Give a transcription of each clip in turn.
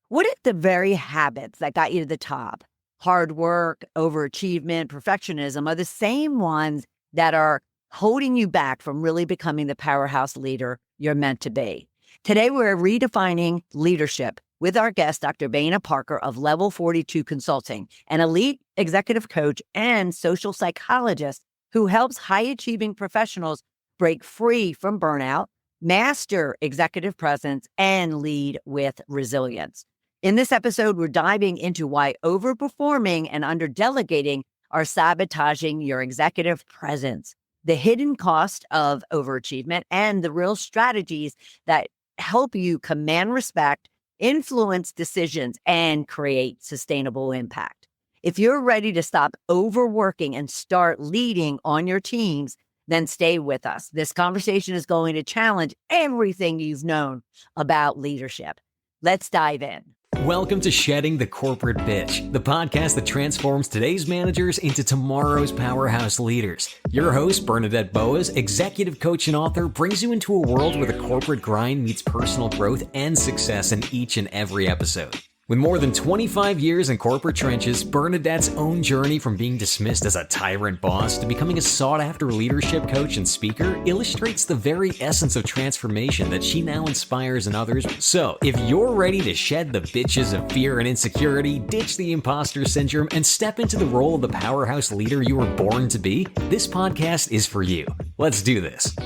What if the very habits that got you to the top, hard work, overachievement, perfectionism, are the same ones that are holding you back from really becoming the powerhouse leader you're meant to be? Today, we're redefining leadership with our guest, Dr. Benah Parker of Level 42 Consulting, an elite executive coach and social psychologist who helps high-achieving professionals break free from burnout, master executive presence, and lead with resilience. In this episode, we're diving into why overperforming and under-delegating are sabotaging your executive presence, the hidden cost of overachievement, and the real strategies that help you command respect, influence decisions, and create sustainable impact. If you're ready to stop overworking and start leading on your teams, then stay with us. This conversation is going to challenge everything you've known about leadership. Let's dive in. Welcome to Shedding the Corporate Bitch, the podcast that transforms today's managers into tomorrow's powerhouse leaders. Your host, Bernadette, executive coach and author, brings you into a world where the corporate grind meets personal growth and success in each and every episode. With more than 25 years in corporate trenches, Bernadette's own journey from being dismissed as a tyrant boss to becoming a sought-after leadership coach and speaker illustrates the very essence of transformation that she now inspires in others. So, if you're ready to shed the bitches of fear and insecurity, ditch the imposter syndrome, and step into the role of the powerhouse leader you were born to be, this podcast is for you. Let's do this.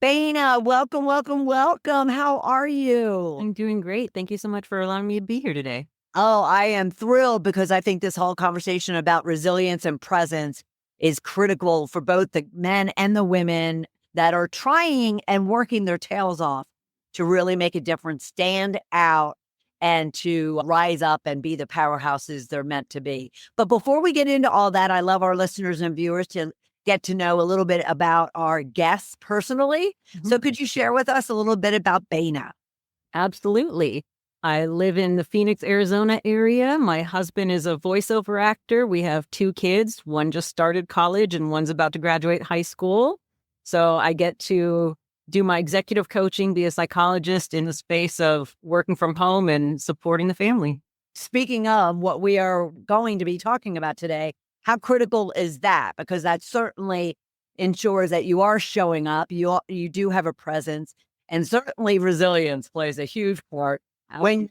Benah, welcome. How are you? I'm doing great. Thank you so much for allowing me to be here today. Oh, I am thrilled because I think this whole conversation about resilience and presence is critical for both the men and the women that are trying and working their tails off to really make a difference, stand out, and to rise up and be the powerhouses they're meant to be. But before we get into all that, I love our listeners and viewers to get to know a little bit about our guests personally. So could you share with us a little bit about Benah? Absolutely. I live in the Phoenix, Arizona area. My husband is a voiceover actor. We have 2 kids. One just started college and one's about to graduate high school. So I get to do my executive coaching, be a psychologist in the space of working from home and supporting the family. Speaking of what we are going to be talking about today, how critical is that? Because that certainly ensures that you are showing up, you do have a presence, and certainly resilience plays a huge part when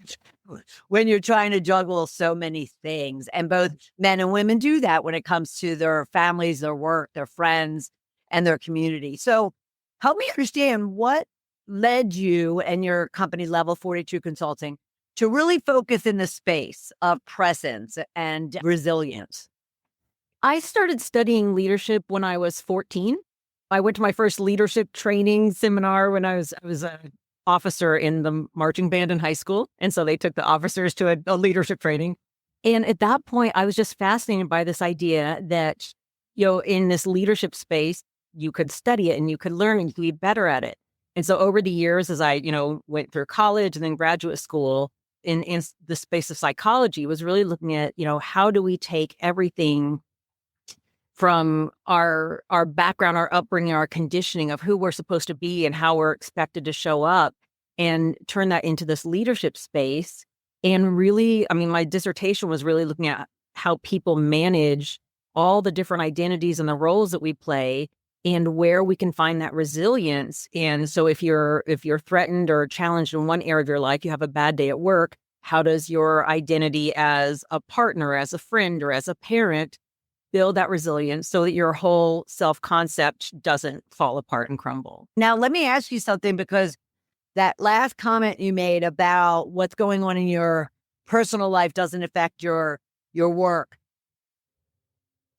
you're trying to juggle so many things. And both men and women do that when it comes to their families, their work, their friends, and their community. So help me understand what led you and your company, Level 42 Consulting, to really focus in the space of presence and resilience. I started studying leadership when I was 14. I went to my first leadership training seminar when I was an officer in the marching band in high school. And so they took the officers to a leadership training. And at that point, I was just fascinated by this idea that, in this leadership space, you could study it and you could learn and you could be better at it. And so over the years, as I, went through college and then graduate school in the space of psychology, was really looking at, how do we take everything from our background, our upbringing, our conditioning of who we're supposed to be and how we're expected to show up, and turn that into this leadership space. And really, my dissertation was really looking at how people manage all the different identities and the roles that we play and where we can find that resilience. And so if you're threatened or challenged in one area of your life, you have a bad day at work, how does your identity as a partner, as a friend, or as a parent build that resilience so that your whole self-concept doesn't fall apart and crumble? Now, let me ask you something, because that last comment you made about what's going on in your personal life doesn't affect your work.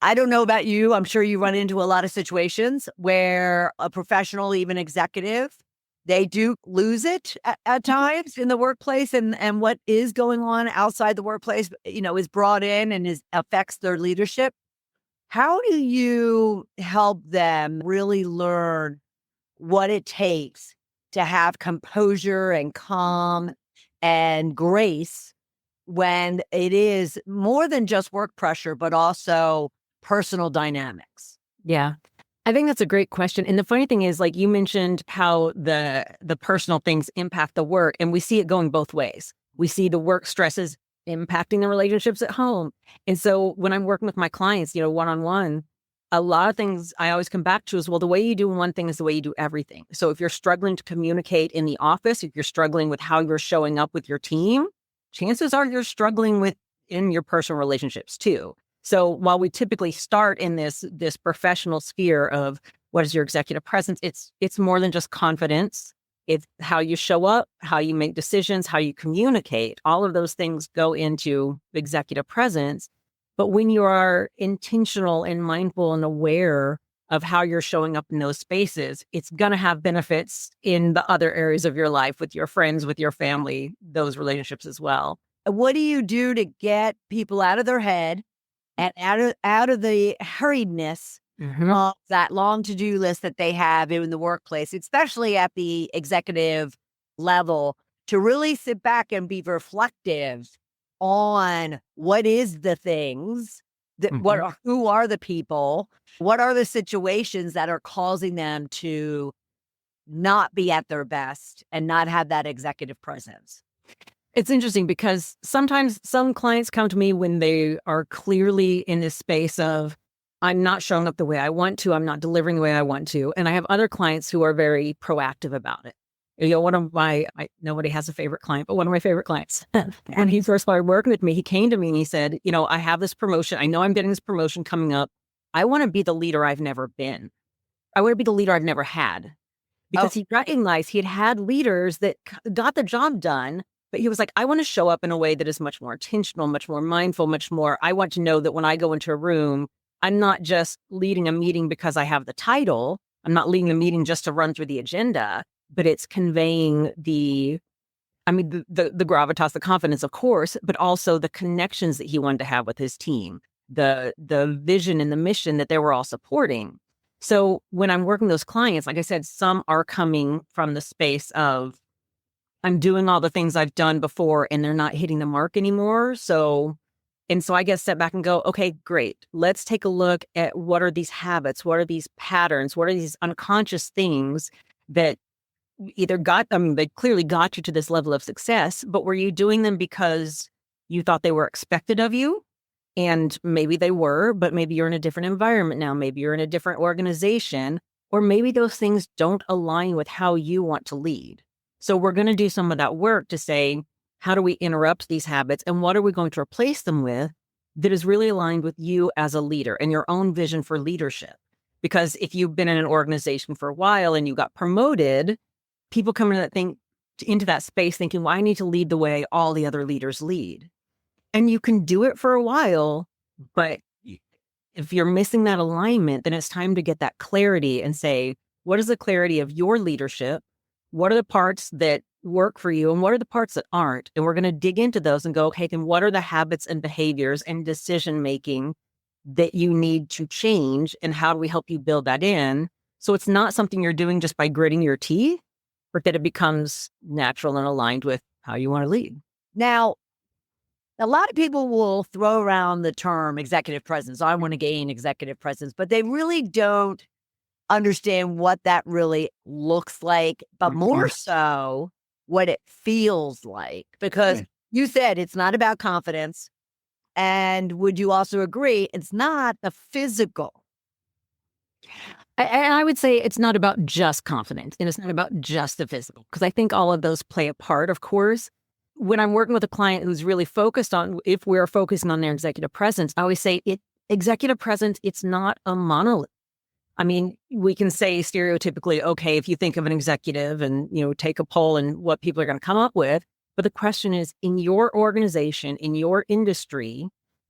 I don't know about you. I'm sure you run into a lot of situations where a professional, even executive, they do lose it at times in the workplace, and what is going on outside the workplace, is brought in and affects their leadership. How do you help them really learn what it takes to have composure and calm and grace when it is more than just work pressure, but also personal dynamics? Yeah. I think that's a great question. And the funny thing is, like you mentioned how the personal things impact the work, and we see it going both ways. We see the work stresses impacting the relationships at home. And so when I'm working with my clients, one-on-one, a lot of things I always come back to is, well, the way you do one thing is the way you do everything. So if you're struggling to communicate in the office, if you're struggling with how you're showing up with your team, chances are you're struggling with in your personal relationships too. So while we typically start in this professional sphere of what is your executive presence, it's more than just confidence. It's how you show up, how you make decisions, how you communicate. All of those things go into executive presence. But when you are intentional and mindful and aware of how you're showing up in those spaces, it's going to have benefits in the other areas of your life with your friends, with your family, those relationships as well. What do you do to get people out of their head and out of the hurriedness of that long to-do list that they have in the workplace, especially at the executive level, to really sit back and be reflective on what is the things that who are the people, what are the situations that are causing them to not be at their best and not have that executive presence? It's interesting because sometimes some clients come to me when they are clearly in this space of, I'm not showing up the way I want to, I'm not delivering the way I want to. And I have other clients who are very proactive about it. Nobody has a favorite client, but one of my favorite clients, when he first started working with me, he came to me and he said, I have this promotion. I know I'm getting this promotion coming up. I want to be the leader I've never been. I want to be the leader I've never had. Because he recognized he had leaders that got the job done. But he was like, I want to show up in a way that is much more intentional, much more mindful, I want to know that when I go into a room, I'm not just leading a meeting because I have the title. I'm not leading a meeting just to run through the agenda, but it's conveying the gravitas, the confidence, of course, but also the connections that he wanted to have with his team, the vision and the mission that they were all supporting. So when I'm working with those clients, like I said, some are coming from the space of, I'm doing all the things I've done before and they're not hitting the mark anymore. So I guess step back and go, okay, great. Let's take a look at what are these habits? What are these patterns? What are these unconscious things that they clearly got you to this level of success, but were you doing them because you thought they were expected of you? And maybe they were, but maybe you're in a different environment now. Maybe you're in a different organization, or maybe those things don't align with how you want to lead. So we're going to do some of that work to say, how do we interrupt these habits and what are we going to replace them with that is really aligned with you as a leader and your own vision for leadership? Because if you've been in an organization for a while and you got promoted, people come into that space thinking, well, I need to lead the way all the other leaders lead. And you can do it for a while, but if you're missing that alignment, then it's time to get that clarity and say, what is the clarity of your leadership? What are the parts that work for you and what are the parts that aren't? And we're going to dig into those and go, okay, then what are the habits and behaviors and decision-making that you need to change? And how do we help you build that in? So it's not something you're doing just by gritting your teeth, but that it becomes natural and aligned with how you want to lead. Now, a lot of people will throw around the term executive presence. I want to gain executive presence, but they really don't understand what that really looks like, but more so what it feels like. Because you said it's not about confidence. And would you also agree it's not the physical? I would say it's not about just confidence and it's not about just the physical, because I think all of those play a part, of course. When I'm working with a client who's really focused on, if we're focusing on their executive presence, I always say executive presence, it's not a monolith. I mean, we can say stereotypically, okay, if you think of an executive and, take a poll and what people are going to come up with. But the question is, in your organization, in your industry,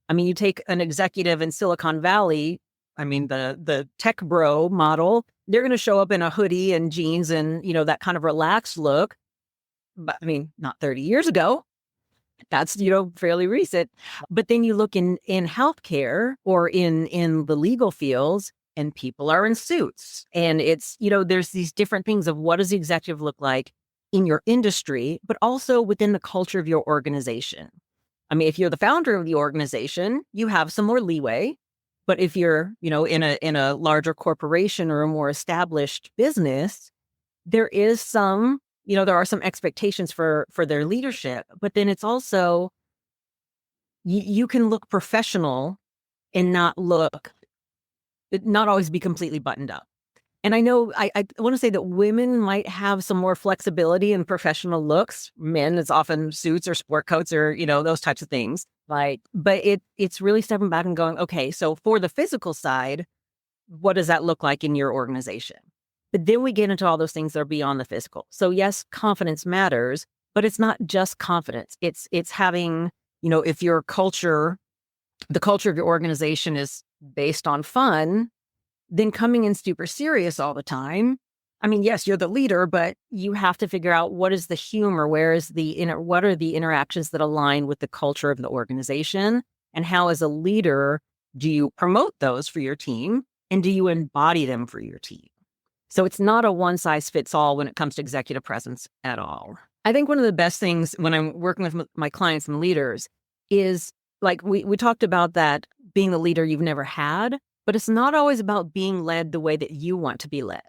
you take an executive in Silicon Valley, the tech bro model, they're going to show up in a hoodie and jeans and, that kind of relaxed look. But not 30 years ago. That's, fairly recent. But then you look in healthcare or in the legal fields, and people are in suits. And it's, there's these different things of what does the executive look like in your industry, but also within the culture of your organization. If you're the founder of the organization, you have some more leeway. But if you're, in a larger corporation or a more established business, there is some, there are some expectations for their leadership, but then it's also you can look professional and not always be completely buttoned up. And I know I want to say that women might have some more flexibility in professional looks. Men, it's often suits or sport coats or, those types of things. But it's really stepping back and going, okay, so for the physical side, what does that look like in your organization? But then we get into all those things that are beyond the physical. So yes, confidence matters, but it's not just confidence. It's having, if your culture, the culture of your organization is based on fun, then coming in super serious all the time. I mean, yes, you're the leader, but you have to figure out what is the humor, what are the interactions that align with the culture of the organization, and how as a leader do you promote those for your team, and do you embody them for your team? So it's not a one size fits all when it comes to executive presence at all. I think one of the best things when I'm working with my clients and leaders is, like we talked about, that being the leader you've never had, but it's not always about being led the way that you want to be led.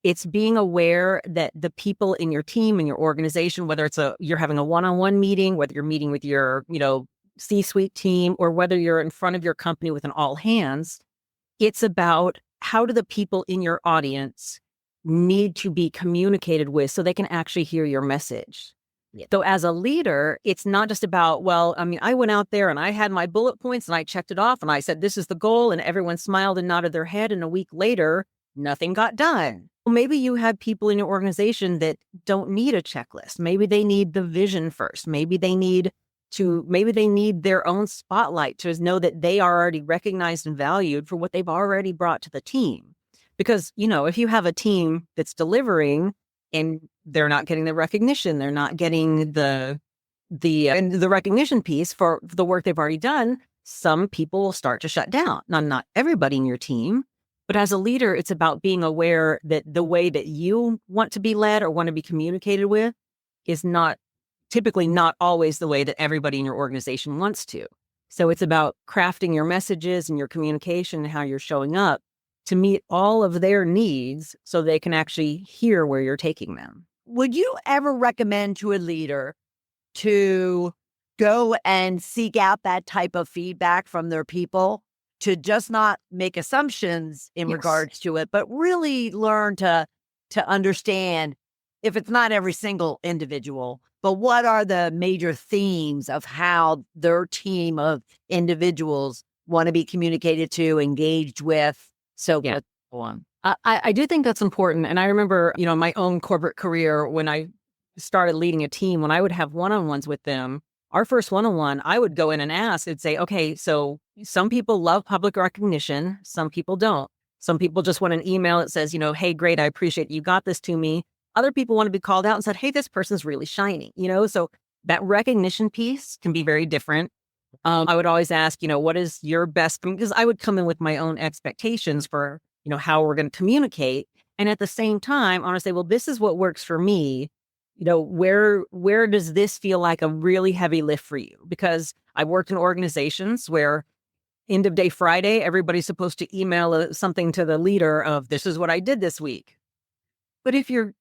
It's being aware that the people in your team and your organization, whether you're having a one-on-one meeting, whether you're meeting with your, C-suite team, or whether you're in front of your company with an all hands, it's about how do the people in your audience need to be communicated with so they can actually hear your message. Yeah. So as a leader, it's not just about, I went out there and I had my bullet points and I checked it off and I said, this is the goal, and everyone smiled and nodded their head, and a week later, nothing got done. Well, maybe you have people in your organization that don't need a checklist. Maybe they need the vision first. Maybe they need their own spotlight to know that they are already recognized and valued for what they've already brought to the team. Because, if you have a team that's delivering and they're not getting the recognition, they're not getting the recognition piece for the work they've already done, some people will start to shut down. Now, not everybody in your team, but as a leader, it's about being aware that the way that you want to be led or want to be communicated with is typically not always the way that everybody in your organization wants to. So it's about crafting your messages and your communication and how you're showing up to meet all of their needs so they can actually hear where you're taking them. Would you ever recommend to a leader to go and seek out that type of feedback from their people, to just not make assumptions in regards to it, but really learn to understand, if it's not every single individual, but what are the major themes of how their team of individuals want to be communicated to, engaged with, so on? I do think that's important. And I remember, my own corporate career, when I started leading a team, when I would have one-on-ones with them, our first one-on-one, I would go in and ask and say, okay, so some people love public recognition. Some people don't. Some people just want an email that says, hey, great, I appreciate you got this to me. Other people want to be called out and said, hey, this person's really shining, so that recognition piece can be very different. I would always ask, what is your best, because I would come in with my own expectations for, how we're going to communicate. And at the same time, I want to say, well, this is what works for me. Where does this feel like a really heavy lift for you? Because I've worked in organizations where end of day Friday, everybody's supposed to email something to the leader of, this is what I did this week. But if you're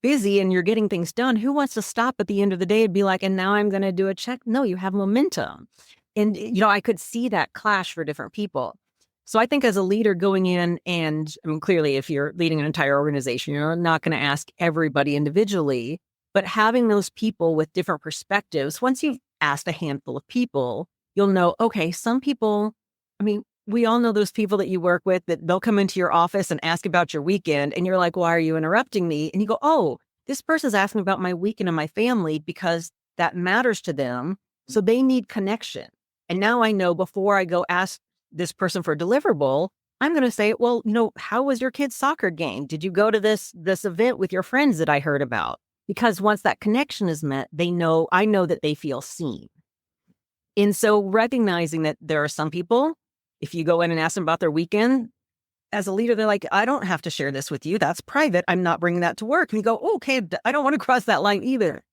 busy and you're getting things done, who wants to stop at the end of the day and be like, and now I'm going to do a check? No, you have momentum. And, I could see that clash for different people. So I think as a leader going in, and clearly if you're leading an entire organization, you're not going to ask everybody individually, but having those people with different perspectives, once you've asked a handful of people, you'll know, okay, some people, we all know those people that you work with that they'll come into your office and ask about your weekend. And you're like, why are you interrupting me? And you go, oh, this person's asking about my weekend and my family because that matters to them. So they need connection. And now I know before I go ask this person for a deliverable, I'm going to say, well, how was your kid's soccer game? Did you go to this event with your friends that I heard about? Because once that connection is met, I know that they feel seen. And so recognizing that there are some people, if you go in and ask them about their weekend, as a leader, they're like, I don't have to share this with you. That's private. I'm not bringing that to work. And you go, okay, I don't want to cross that line either.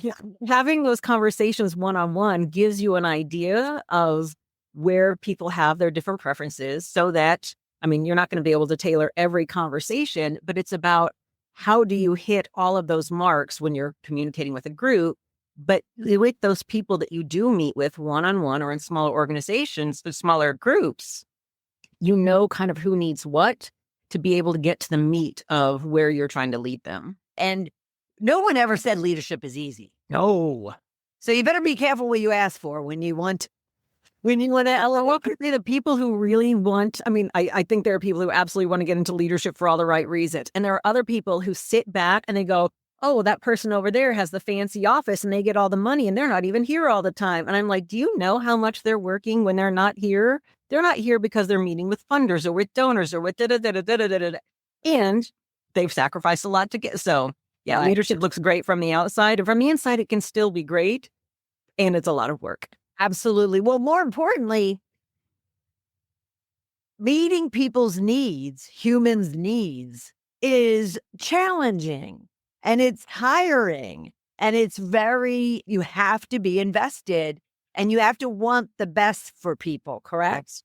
Yeah. Having those conversations one-on-one gives you an idea of where people have their different preferences so that, I mean, you're not going to be able to tailor every conversation, but it's about how do you hit all of those marks when you're communicating with a group. But with those people that you do meet with one-on-one or in smaller organizations, the smaller groups, you know kind of who needs what to be able to get to the meat of where you're trying to lead them. And no one ever said leadership is easy. No. So you better be careful what you ask for when you want to. What could be the people who really want, I mean, I think there are people who absolutely want to get into leadership for all the right reasons. And there are other people who sit back and they go, oh, that person over there has the fancy office and they get all the money and they're not even here all the time. And I'm like, do you know how much they're working when they're not here? They're not here because they're meeting with funders or with donors or with da-da-da-da-da-da-da. And they've sacrificed a lot to get. So yeah, Right. leadership looks great from the outside. And from the inside, it can still be great. And it's a lot of work. Absolutely. Well, more importantly, meeting people's needs, humans' needs, is challenging and it's tiring and it's you have to be invested and you have to want the best for people, correct?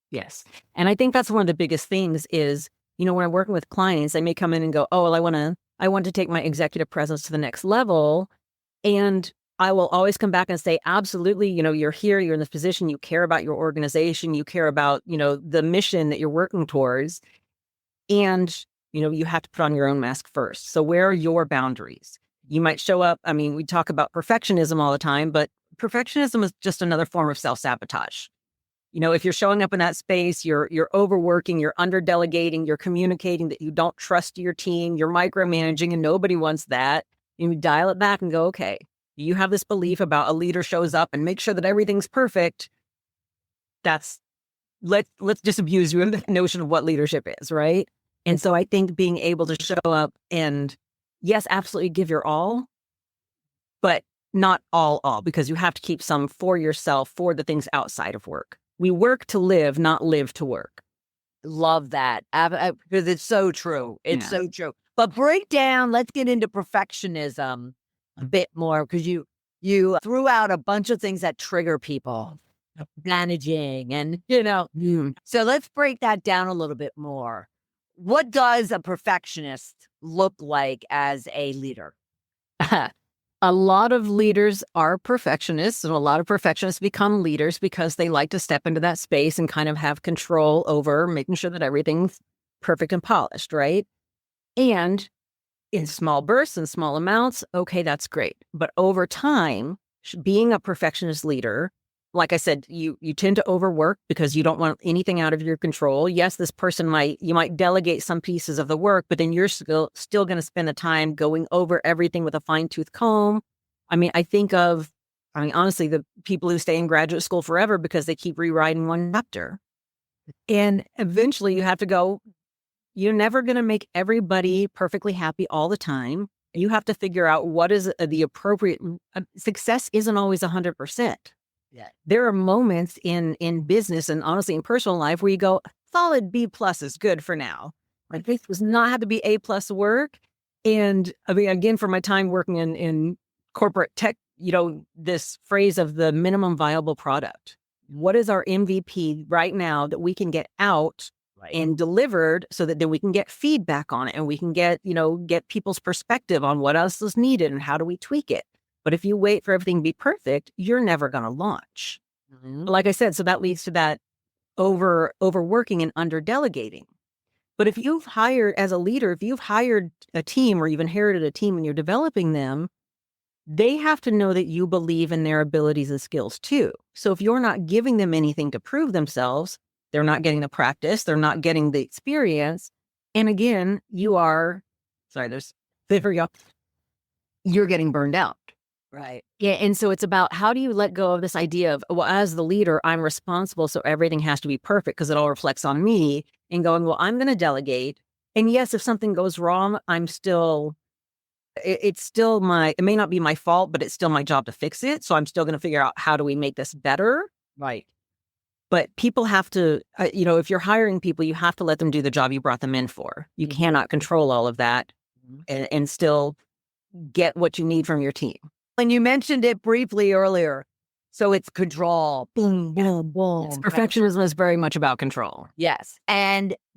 Yes. And I think that's one of the biggest things is, when I'm working with clients, they may come in and go, oh, well, I want to take my executive presence to the next level. And I will always come back and say, absolutely, you're here, you're in this position, you care about your organization, you care about, the mission that you're working towards. And, you have to put on your own mask first. So where are your boundaries? You might show up. I mean, we talk about perfectionism all the time, but perfectionism is just another form of self-sabotage. If you're showing up in that space, you're overworking, you're under-delegating, you're communicating that you don't trust your team, you're micromanaging, and nobody wants that. You dial it back and go, okay, you have this belief about a leader shows up and make sure that everything's perfect. Let's disabuse you of the notion of what leadership is, right? And so I think being able to show up and, yes, absolutely give your all, but not all, because you have to keep some for yourself, for the things outside of work. We work to live, not live to work. Love that. Because it's so true. It's Yeah. so true. But let's get into perfectionism a bit more because you threw out a bunch of things that trigger people, managing and, so let's break that down a little bit more. What does a perfectionist look like as a leader? A lot of leaders are perfectionists, and a lot of perfectionists become leaders because they like to step into that space and kind of have control over making sure that everything's perfect and polished, right? And in small bursts and small amounts, okay, that's great. But over time, being a perfectionist leader, like I said, you tend to overwork because you don't want anything out of your control. Yes, this person you might delegate some pieces of the work, but then you're still going to spend the time going over everything with a fine-tooth comb. I mean, honestly, the people who stay in graduate school forever because they keep rewriting one chapter. And eventually you have to go, you're never going to make everybody perfectly happy all the time. You have to figure out what is the appropriate success isn't always 100%. Yeah. There are moments in business and honestly in personal life where you go, solid B+ is good for now. Like this does not have to be A+ work. And I mean, again, for my time working in corporate tech, this phrase of the minimum viable product. What is our MVP right now that we can get out and delivered so that then we can get feedback on it and we can get people's perspective on what else is needed and how do we tweak it. But if you wait for everything to be perfect, you're never going to launch. Mm-hmm. Like I said, so that leads to that overworking and under-delegating. But if you've hired, as a leader, if you've hired a team or you've inherited a team and you're developing them, they have to know that you believe in their abilities and skills too. So if you're not giving them anything to prove themselves, they're not getting the practice, they're not getting the experience. And again, you're getting burned out. Right. Yeah. And so it's about how do you let go of this idea of, well, as the leader, I'm responsible. So everything has to be perfect because it all reflects on me, and going, well, I'm going to delegate. And yes, if something goes wrong, it may not be my fault, but it's still my job to fix it. So I'm still going to figure out how do we make this better. Right. But people have to, if you're hiring people, you have to let them do the job you brought them in for. You cannot control all of that and still get what you need from your team. And you mentioned it briefly earlier, So it's control. Boom, boom, boom. Yes, perfectionism is very much about control. Yes.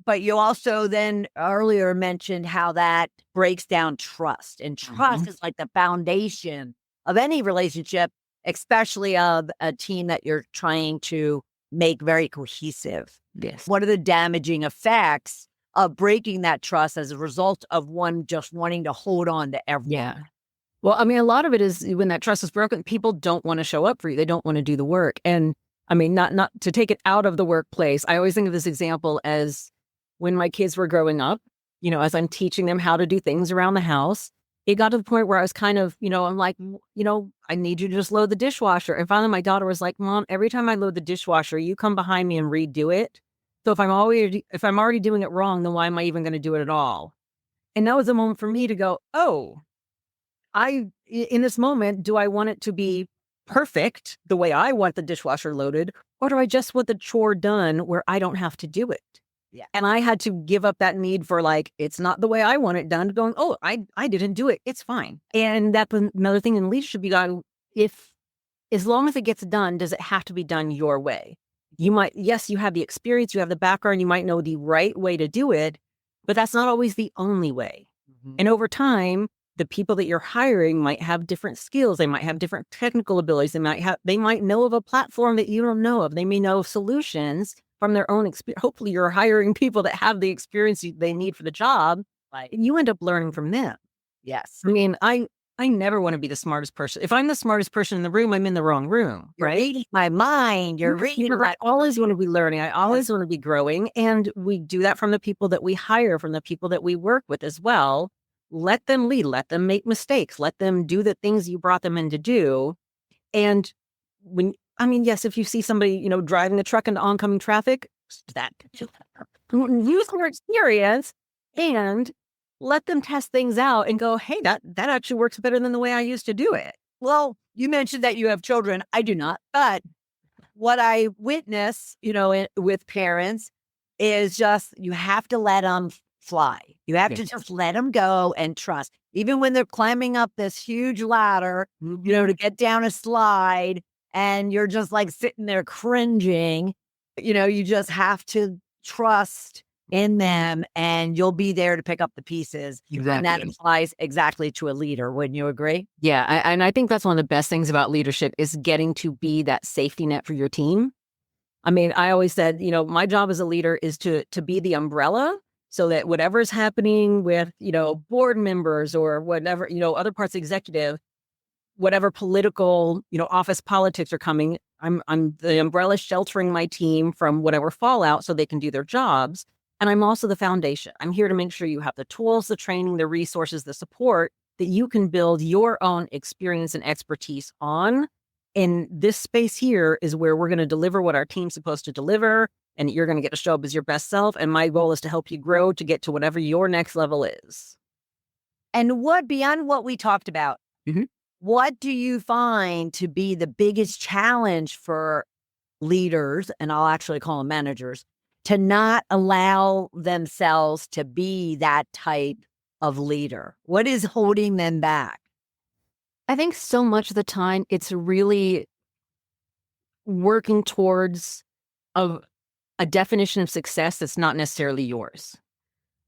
But you also then earlier mentioned how that breaks down trust. And trust is like the foundation of any relationship, especially of a team that you're trying to make very cohesive. Yes. What are the damaging effects of breaking that trust as a result of one just wanting to hold on to everything? Yeah. Well, I mean, a lot of it is when that trust is broken, people don't want to show up for you. They don't want to do the work. And I mean, not to take it out of the workplace. I always think of this example as when my kids were growing up, as I'm teaching them how to do things around the house, it got to the point where I was kind of, I'm like, I need you to just load the dishwasher. And finally, my daughter was like, Mom, every time I load the dishwasher, you come behind me and redo it. So if I'm already doing it wrong, then why am I even going to do it at all? And that was a moment for me to go, oh, in this moment, do I want it to be perfect the way I want the dishwasher loaded, or do I just want the chore done where I don't have to do it? Yeah. And I had to give up that need for it's not the way I want it done, going, oh, I didn't do it. It's fine. And that's another thing in leadership. You got, as long as it gets done, does it have to be done your way? Yes, you have the experience, you have the background, you might know the right way to do it, but that's not always the only way. Mm-hmm. And over time, the people that you're hiring might have different skills. They might have different technical abilities. They might know of a platform that you don't know of. They may know solutions from their own experience. Hopefully you're hiring people that have the experience they need for the job. And you end up learning from them. Yes. I mean, I never want to be the smartest person. If I'm the smartest person in the room, I'm in the wrong room, You're right? reading my mind. You're reading. I always want to be learning. I always want to be growing. And we do that from the people that we hire, from the people that we work with as well. Let them lead, let them make mistakes, let them do the things you brought them in to do. And yes, if you see somebody, driving the truck into oncoming traffic, that use their experience and let them test things out and go, hey, that actually works better than the way I used to do it. Well, you mentioned that you have children. I do not, but what I witness, with parents is just you have to let them fly. You have to just let them go and trust. Even when they're climbing up this huge ladder, to get down a slide and you're just sitting there cringing, you just have to trust in them and you'll be there to pick up the pieces. Exactly. And that applies exactly to a leader. Wouldn't you agree? Yeah. And I think that's one of the best things about leadership is getting to be that safety net for your team. I mean, I always said, my job as a leader is to be the umbrella so that whatever's happening with, board members or whatever, other parts of the executive, whatever political, office politics are coming, I'm the umbrella sheltering my team from whatever fallout so they can do their jobs. And I'm also the foundation. I'm here to make sure you have the tools, the training, the resources, the support that you can build your own experience and expertise on. And this space here is where we're going to deliver what our team's supposed to deliver. And you're going to get to show up as your best self. And my goal is to help you grow to get to whatever your next level is. And beyond what we talked about, what do you find to be the biggest challenge for leaders, and I'll actually call them managers, to not allow themselves to be that type of leader? What is holding them back? I think so much of the time it's really working towards a definition of success that's not necessarily yours.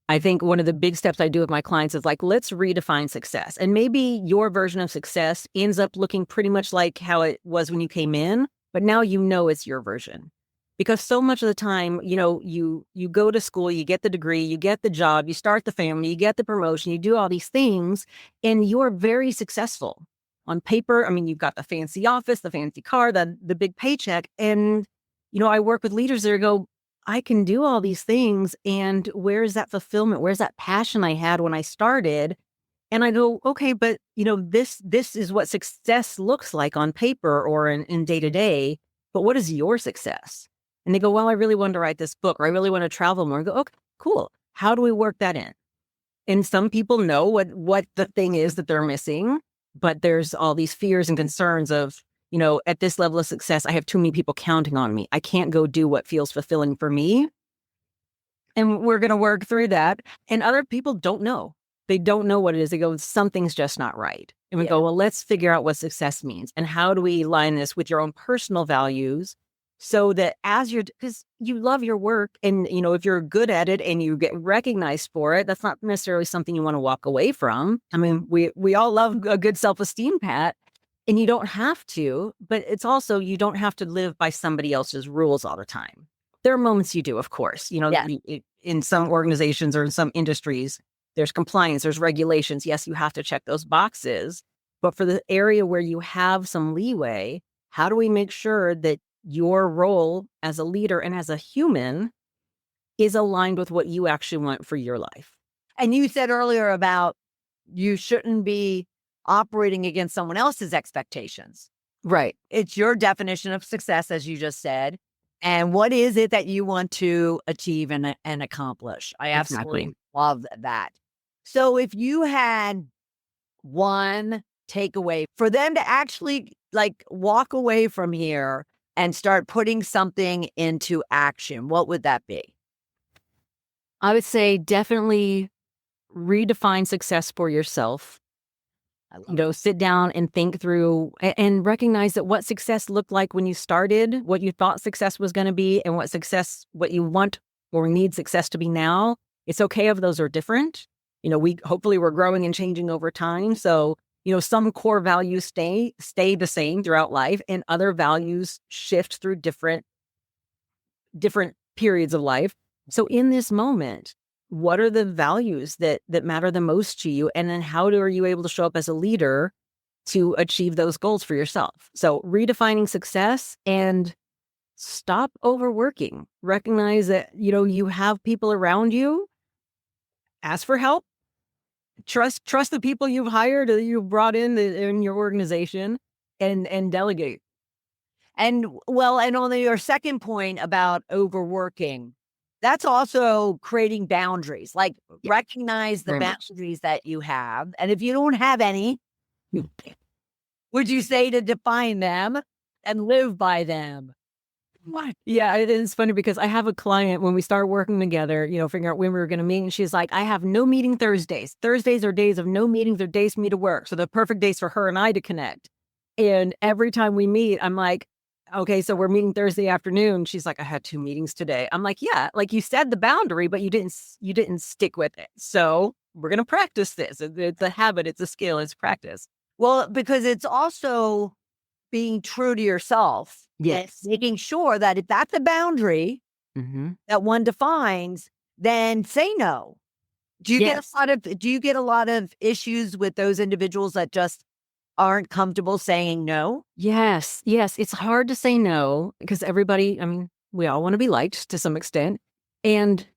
I think one of the big steps I do with my clients is let's redefine success. And maybe your version of success ends up looking pretty much like how it was when you came in, but now it's your version. Because so much of the time, you go to school, you get the degree, you get the job, you start the family, you get the promotion, you do all these things, and you're very successful. On paper, I mean, you've got the fancy office, the fancy car, the big paycheck. And, I work with leaders that go, I can do all these things. And where's that fulfillment? Where's that passion I had when I started? And I go, okay, but, this is what success looks like on paper or in day to day. But what is your success? And they go, well, I really want to write this book, or I really want to travel more. I go, okay, cool. How do we work that in? And some people know what the thing is that they're missing, but there's all these fears and concerns of, at this level of success, I have too many people counting on me. I can't go do what feels fulfilling for me. And we're going to work through that. And other people don't know. They don't know what it is. They go, something's just not right. And we go, well, let's figure out what success means. And how do we align this with your own personal values so that because you love your work and, if you're good at it and you get recognized for it, that's not necessarily something you want to walk away from. I mean, we all love a good self-esteem pat and you don't have to, but it's also, you don't have to live by somebody else's rules all the time. There are moments you do, of course, in some organizations or in some industries, there's compliance, there's regulations. Yes, you have to check those boxes. But for the area where you have some leeway, how do we make sure that your role as a leader and as a human is aligned with what you actually want for your life? And you said earlier about you shouldn't be operating against someone else's expectations. Right. It's your definition of success, as you just said. And what is it that you want to achieve and accomplish? I absolutely love that. So if you had one takeaway for them to actually walk away from here and start putting something into action, what would that be? I would say definitely redefine success for yourself. Sit down and think through and recognize that what success looked like when you started, what you thought success was going to be, and what you want or need success to be now. It's okay if those are different. Hopefully we're growing and changing over time. So, some core values stay the same throughout life and other values shift through different periods of life. So in this moment, what are the values that matter the most to you? And then how are you able to show up as a leader to achieve those goals for yourself? So redefining success and stop overworking. Recognize that, you have people around you. Ask for help. Trust the people you've hired or you've brought in your organization and delegate. And on your second point about overworking, that's also creating boundaries, recognize the boundaries that you have. And if you don't have any, would you say to define them and live by them? What? Yeah, it is funny because I have a client when we start working together, figuring out when we were going to meet. And she's like, I have no meeting Thursdays. Thursdays are days of no meetings or days for me to work. So the perfect days for her and I to connect. And every time we meet, I'm like, okay, so we're meeting Thursday afternoon. She's like, I had 2 meetings today. I'm like, yeah, you said the boundary, but you didn't stick with it. So we're going to practice this. It's a habit. It's a skill. It's practice. Well, because it's also being true to yourself. Yes. Making sure that if that's a boundary that one defines, then say no. Do you get a lot of issues with those individuals that just aren't comfortable saying no? Yes. It's hard to say no because everybody, we all want to be liked to some extent. And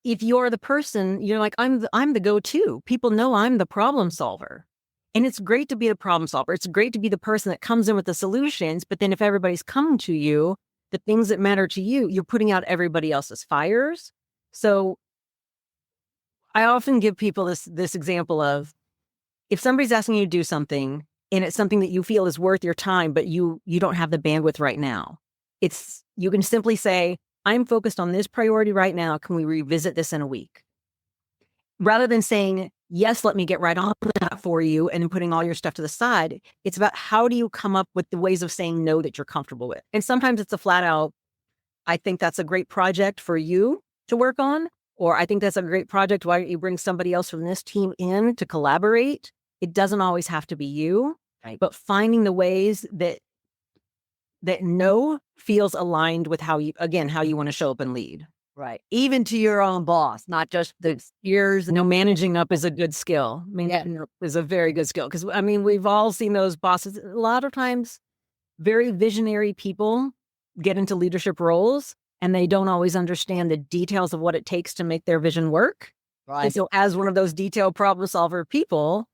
if you're the person, you're like, I'm the go-to. People know I'm the problem solver. And it's great to be the problem solver. It's great to be the person that comes in with the solutions. But then if everybody's coming to you, the things that matter to you, you're putting out everybody else's fires. So I often give people this example of if somebody's asking you to do something and it's something that you feel is worth your time, but you don't have the bandwidth right now, you can simply say, I'm focused on this priority right now. Can we revisit this in a week? Rather than saying, yes, let me get right on that for you and then putting all your stuff to the side. It's about how do you come up with the ways of saying no that you're comfortable with? And sometimes it's a flat out, I think that's a great project for you to work on, or I think that's a great project. Why don't you bring somebody else from this team in to collaborate? It doesn't always have to be you, right? But finding the ways that no feels aligned with how you want to show up and lead. Right. Even to your own boss, not just the years. Managing up is a good skill. Managing up is a very good skill because, we've all seen those bosses. A lot of times, very visionary people get into leadership roles and they don't always understand the details of what it takes to make their vision work. Right. And so as one of those detailed problem solver people,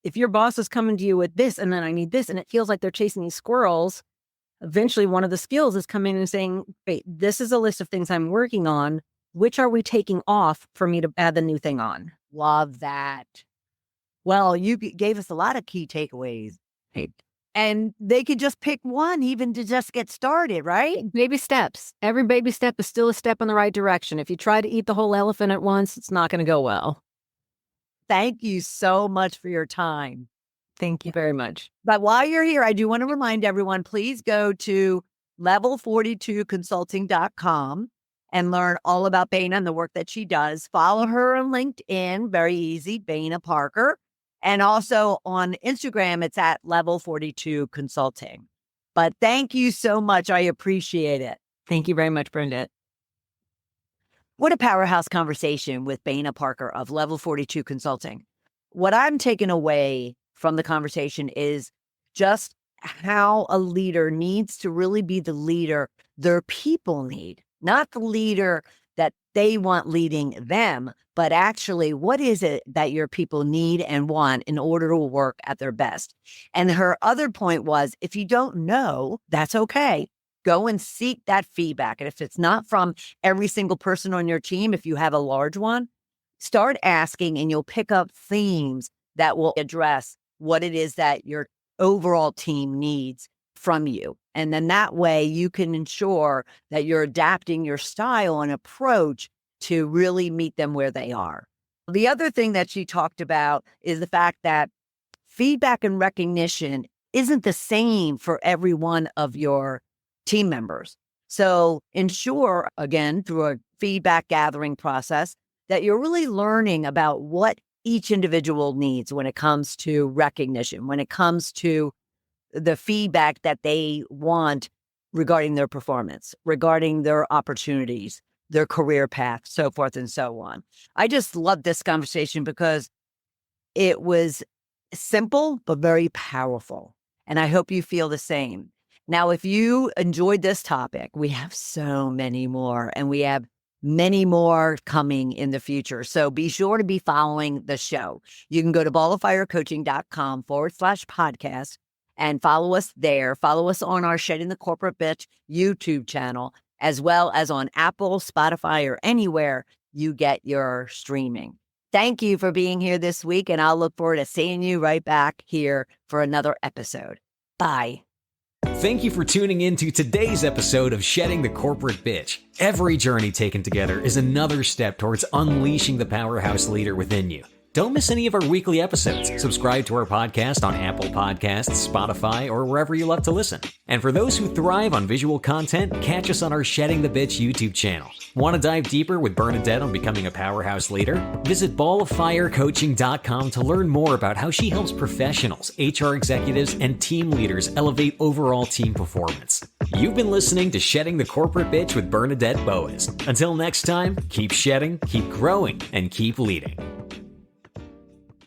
if your boss is coming to you with this and then I need this and it feels like they're chasing these squirrels, eventually, one of the skills is coming in and saying, wait, this is a list of things I'm working on. Which are we taking off for me to add the new thing on? Love that. Well, you gave us a lot of key takeaways. Right. And they could just pick one even to just get started, right? Baby steps. Every baby step is still a step in the right direction. If you try to eat the whole elephant at once, it's not going to go well. Thank you so much for your time. Thank you very much. But while you're here, I do want to remind everyone, please go to level42consulting.com and learn all about Benah and the work that she does. Follow her on LinkedIn, very easy, Benah Parker. And also on Instagram, it's at level42consulting. But thank you so much. I appreciate it. Thank you very much, Bernadette. What a powerhouse conversation with Benah Parker of Level 42 Consulting. What I'm taking away from the conversation is just how a leader needs to really be the leader their people need, not the leader that they want leading them, but actually what is it that your people need and want in order to work at their best. And her other point was, if you don't know, that's okay. Go and seek that feedback. And if it's not from every single person on your team, if you have a large one, start asking and you'll pick up themes that will address what it is that your overall team needs from you. And then that way you can ensure that you're adapting your style and approach to really meet them where they are. The other thing that she talked about is the fact that feedback and recognition isn't the same for every one of your team members. So ensure, again, through a feedback gathering process, that you're really learning about what each individual needs when it comes to recognition, when it comes to the feedback that they want regarding their performance, regarding their opportunities, their career path, so forth and so on. I just love this conversation because it was simple, but very powerful. And I hope you feel the same. Now, if you enjoyed this topic, we have so many more, and we have many more coming in the future. So be sure to be following the show. You can go to balloffirecoaching.com/podcast and follow us there. Follow us on our Shedding the Corporate Bitch YouTube channel, as well as on Apple, Spotify, or anywhere you get your streaming. Thank you for being here this week, and I'll look forward to seeing you right back here for another episode. Bye. Thank you for tuning in to today's episode of Shedding the Corporate Bitch. Every journey taken together is another step towards unleashing the powerhouse leader within you. Don't miss any of our weekly episodes. Subscribe to our podcast on Apple Podcasts, Spotify, or wherever you love to listen. And for those who thrive on visual content, catch us on our Shedding the Bitch YouTube channel. Want to dive deeper with Bernadette on becoming a powerhouse leader? Visit balloffirecoaching.com to learn more about how she helps professionals, HR executives, and team leaders elevate overall team performance. You've been listening to Shedding the Corporate Bitch with Bernadette Boas. Until next time, keep shedding, keep growing, and keep leading.